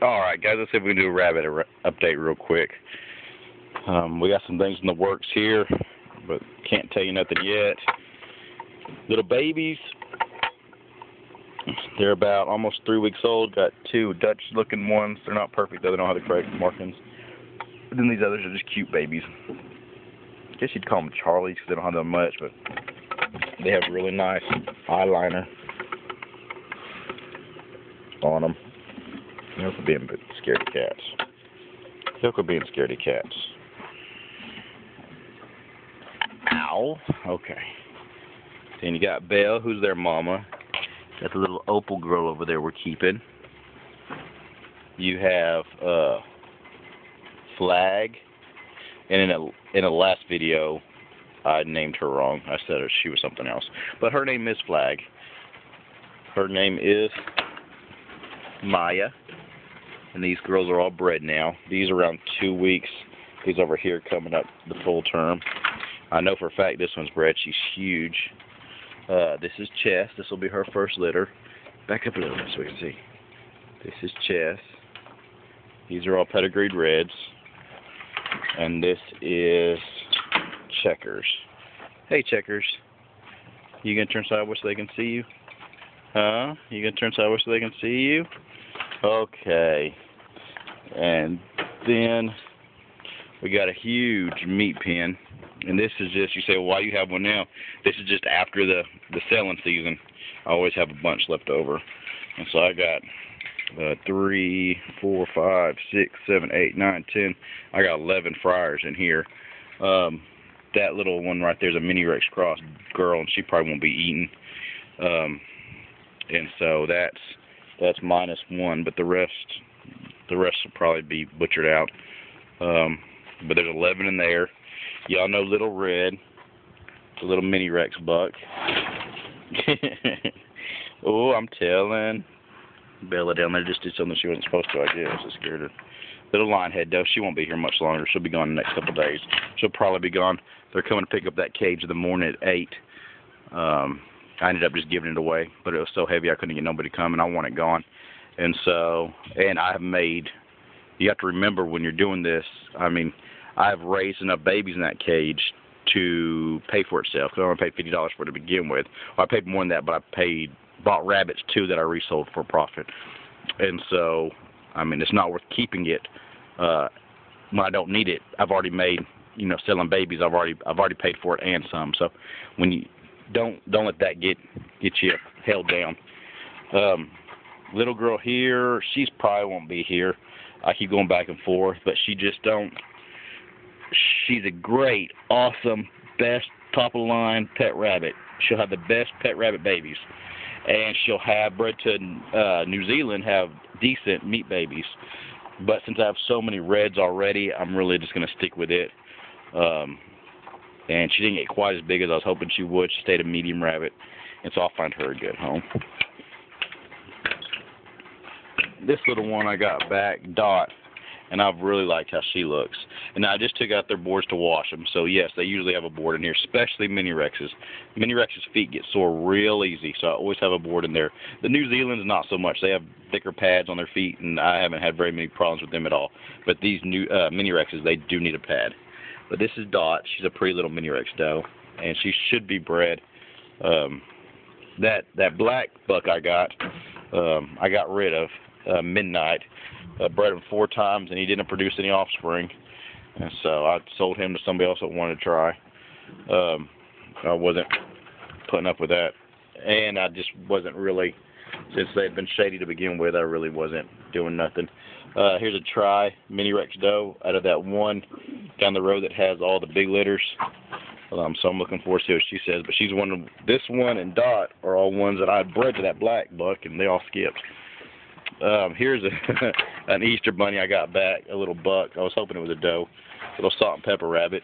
Alright guys, let's see if we can do a rabbit update real quick. We got some things in the works here, but can't tell you nothing yet. Little babies. They're about almost 3 weeks old. Got two Dutch looking ones. They're not perfect though, they don't have the correct markings. But then these others are just cute babies. I guess you'd call them Charlies because they don't have that much, but they have really nice eyeliner on them. They're for being scaredy cats. They're for being scaredy cats. Ow. Okay. Then you got Belle, who's their mama. Got the little opal girl over there we're keeping. You have Flag. And in a last video, I named her wrong. I said she was something else. But her name is Flag. Her name is Maya. And these girls are all bred now. These are around 2 weeks. These over here coming up the full term. I know for a fact this one's bred. She's huge. This is Chess. This will be her first litter. Back up a little bit so we can see. This is Chess. These are all pedigreed reds. And this is Checkers. Hey Checkers. You gonna turn sideways so they can see you? Huh? You gonna turn sideways so they can see you? Okay. And then we got a huge meat pen. And this is just, you say, well, why do you have one now? This is just after the selling season. I always have a bunch left over. And so I got 3, 4, 5, 6, 7, 8, 9, 10. I got 11 fryers in here. That little one right there is a mini Rex cross girl, and she probably won't be eaten. And so that's -1, but the rest will probably be butchered out. But there's 11 in there. Y'all know Little Red, the little mini Rex buck. Oh, I'm telling. Bella down there just did something she wasn't supposed to, I guess. I scared her. Little Lionhead, though, she won't be here much longer. She'll be gone in the next couple of days. She'll probably be gone. They're coming to pick up that cage in the morning at 8. I ended up just giving it away, but it was so heavy I couldn't get nobody to come, and I want it gone. And so, and I've made, you have to remember when you're doing this, I mean, I've raised enough babies in that cage to pay for itself. Because I only paid $50 for it to begin with. Well, I paid more than that, but I bought rabbits too that I resold for a profit. And so, I mean, it's not worth keeping it when I don't need it. I've already made, selling babies. I've already paid for it and some. So, when you don't let that get you held down. Little girl here, she's probably won't be here. I keep going back and forth, but she just don't. She's a great, awesome, best top-of-the-line pet rabbit. She'll have the best pet rabbit babies. And she'll have, bred to New Zealand, have decent meat babies. But since I have so many reds already, I'm really just going to stick with it. And she didn't get quite as big as I was hoping she would. She stayed a medium rabbit. And so I'll find her a good home. This little one I got back, Dot. And I've really liked how she looks. And I just took out their boards to wash them. So, yes, they usually have a board in here, especially Mini Rexes. Mini Rexes' feet get sore real easy, so I always have a board in there. The New Zealand's not so much. They have thicker pads on their feet, and I haven't had very many problems with them at all. But these new Mini Rexes, they do need a pad. But this is Dot. She's a pretty little Mini Rex doe, and she should be bred. That black buck I got rid of Midnight. Bred him 4 times, and he didn't produce any offspring. And so I sold him to somebody else that wanted to try. I wasn't putting up with that. And I just wasn't really, since they had been shady to begin with, I really wasn't doing nothing. Here's a Mini Rex doe out of that one down the road that has all the big litters. So I'm looking forward to see what she says. But she's one of, this one and Dot are all ones that I bred to that black buck, and they all skipped. Here's an Easter bunny I got back, a little buck. I was hoping it was a doe. Little salt and pepper rabbit.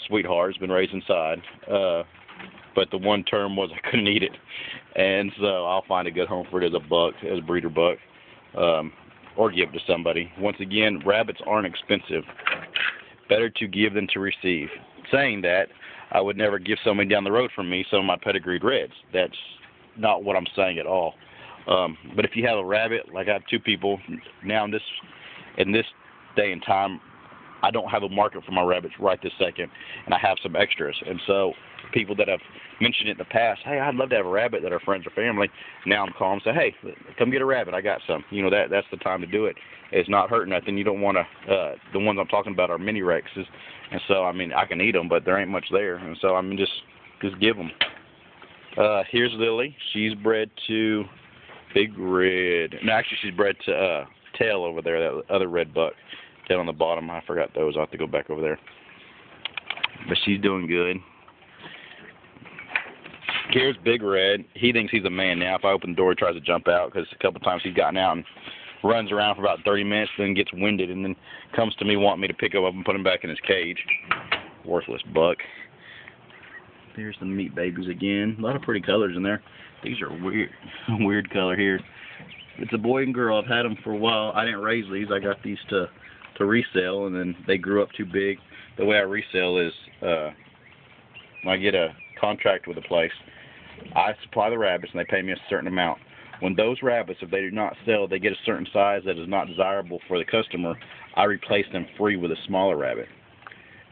Sweetheart. It's been raised inside. But the one term was I couldn't eat it. And so I'll find a good home for it as a buck, as a breeder buck. Or give it to somebody. Once again, rabbits aren't expensive. Better to give than to receive. Saying that, I would never give somebody down the road from me some of my pedigreed reds. That's not what I'm saying at all. But if you have a rabbit, like I have 2 people now in this day and time, I don't have a market for my rabbits right this second, and I have some extras. And so people that have mentioned it in the past, hey, I'd love to have a rabbit that are friends or family, now I'm calling and say, hey, come get a rabbit. I got some. You know, that's the time to do it. It's not hurting nothing. You don't want to, the ones I'm talking about are mini Rexes. And so, I mean, I can eat them, but there ain't much there. And so, I mean, just give them. Here's Lily. She's bred to Big Red. No, actually, she's bred to Tail over there, that other red buck. Tail on the bottom. I forgot those. I'll have to go back over there. But she's doing good. Here's Big Red. He thinks he's a man now. If I open the door, he tries to jump out because a couple times he's gotten out and runs around for about 30 minutes, then gets winded, and then comes to me wanting me to pick him up and put him back in his cage. Worthless buck. There's the meat babies again. A lot of pretty colors in there. These are weird color here. It's a boy and girl. I've had them for a while. I didn't raise these. I got these to resell, and then they grew up too big. The way I resell is when I get a contract with a place, I supply the rabbits, and they pay me a certain amount. When those rabbits, if they do not sell, they get a certain size that is not desirable for the customer, I replace them free with a smaller rabbit.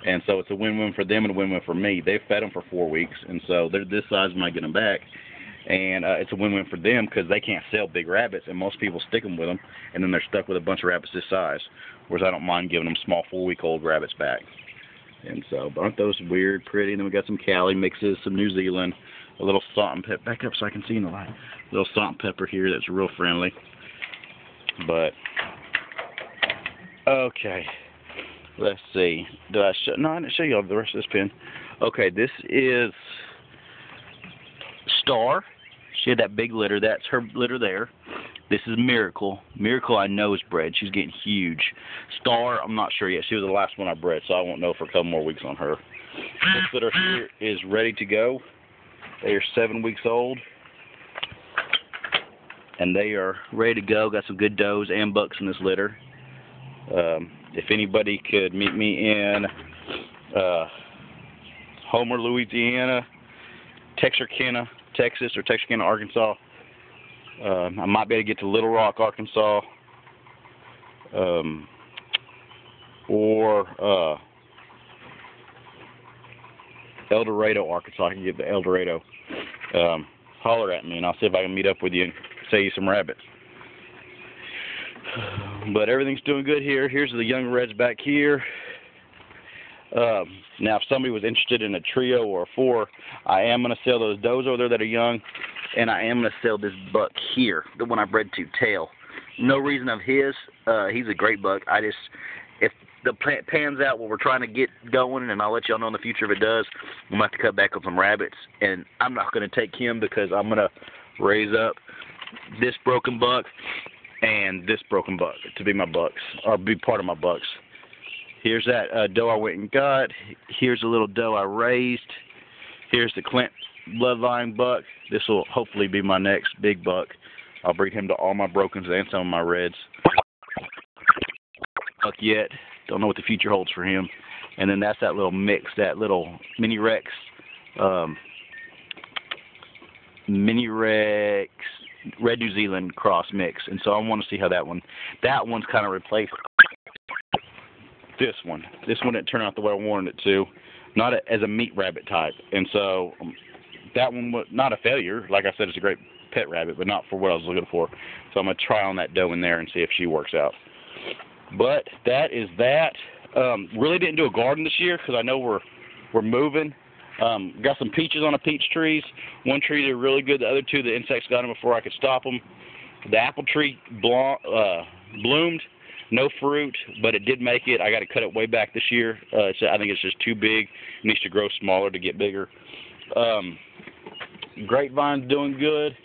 And so it's a win-win for them and a win-win for me. They've fed them for 4 weeks, and so they're this size when I get them back. And it's a win-win for them because they can't sell big rabbits, and most people stick them with them, and then they're stuck with a bunch of rabbits this size, whereas I don't mind giving them small 4-week-old rabbits back. And so, but aren't those weird, pretty? And then we got some Cali mixes, some New Zealand, a little salt and pepper. Back up so I can see in the light. A little salt and pepper here that's real friendly. But, okay. Let's see. Did I show? No, I didn't show you all the rest of this pen. Okay, this is Star. She had that big litter. That's her litter there. This is Miracle. Miracle I know is bred. She's getting huge. Star, I'm not sure yet. She was the last one I bred, so I won't know for a couple more weeks on her. This litter here is ready to go. They are 7 weeks old. And they are ready to go. Got some good does and bucks in this litter. If anybody could meet me in Homer, Louisiana, Texarkana, Texas, or Texarkana, Arkansas, I might be able to get to Little Rock, Arkansas, or El Dorado, Arkansas. I can get to El Dorado. Holler at me, and I'll see if I can meet up with you and sell you some rabbits. But everything's doing good here. Here's the young reds back here. Now, if somebody was interested in a trio or a 4, I am going to sell those does over there that are young, and I am going to sell this buck here, the one I bred to, Tail. No reason of his. He's a great buck. If the pans out what we're trying to get going, and I'll let y'all know in the future if it does, I'm going to have to cut back on some rabbits, and I'm not going to take him because I'm going to raise up this broken buck and this broken buck to be my bucks, or be part of my bucks. Here's that doe I went and got. Here's a little doe I raised. Here's the Clint bloodline buck. This will hopefully be my next big buck. I'll breed him to all my brokens and some of my reds. Buck yet. Don't know what the future holds for him. And then that's that little mix, that little mini Rex, Red New Zealand cross mix. And so I want to see how that one's kind of replaced this one. This one didn't turn out the way I wanted it to, not as a meat rabbit type. And so that one was not a failure. Like I said, it's a great pet rabbit, but not for what I was looking for. So I'm going to try on that doe in there and see if she works out. But that is that. Really didn't do a garden this year because I know we're moving. Got some peaches on the peach trees. One tree did really good. The other two, the insects got them before I could stop them. The apple tree bloomed. No fruit, but it did make it. I got to cut it way back this year. I think it's just too big. It needs to grow smaller to get bigger. Grapevine's doing good.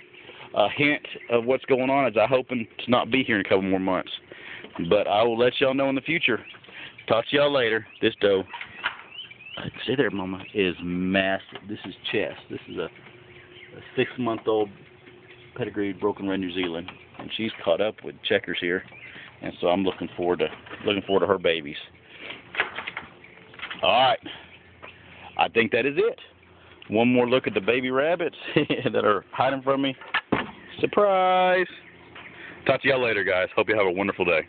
A hint of what's going on is I'm hoping to not be here in a couple more months. But I will let y'all know in the future. Talk to y'all later. This doe, stay there, Mama, is massive. This is Chess. This is a 6-month-old pedigreed broken Red New Zealand, and she's caught up with Checkers here. And so I'm looking forward to her babies. All right. I think that is it. One more look at the baby rabbits that are hiding from me. Surprise! Talk to y'all later, guys. Hope you have a wonderful day.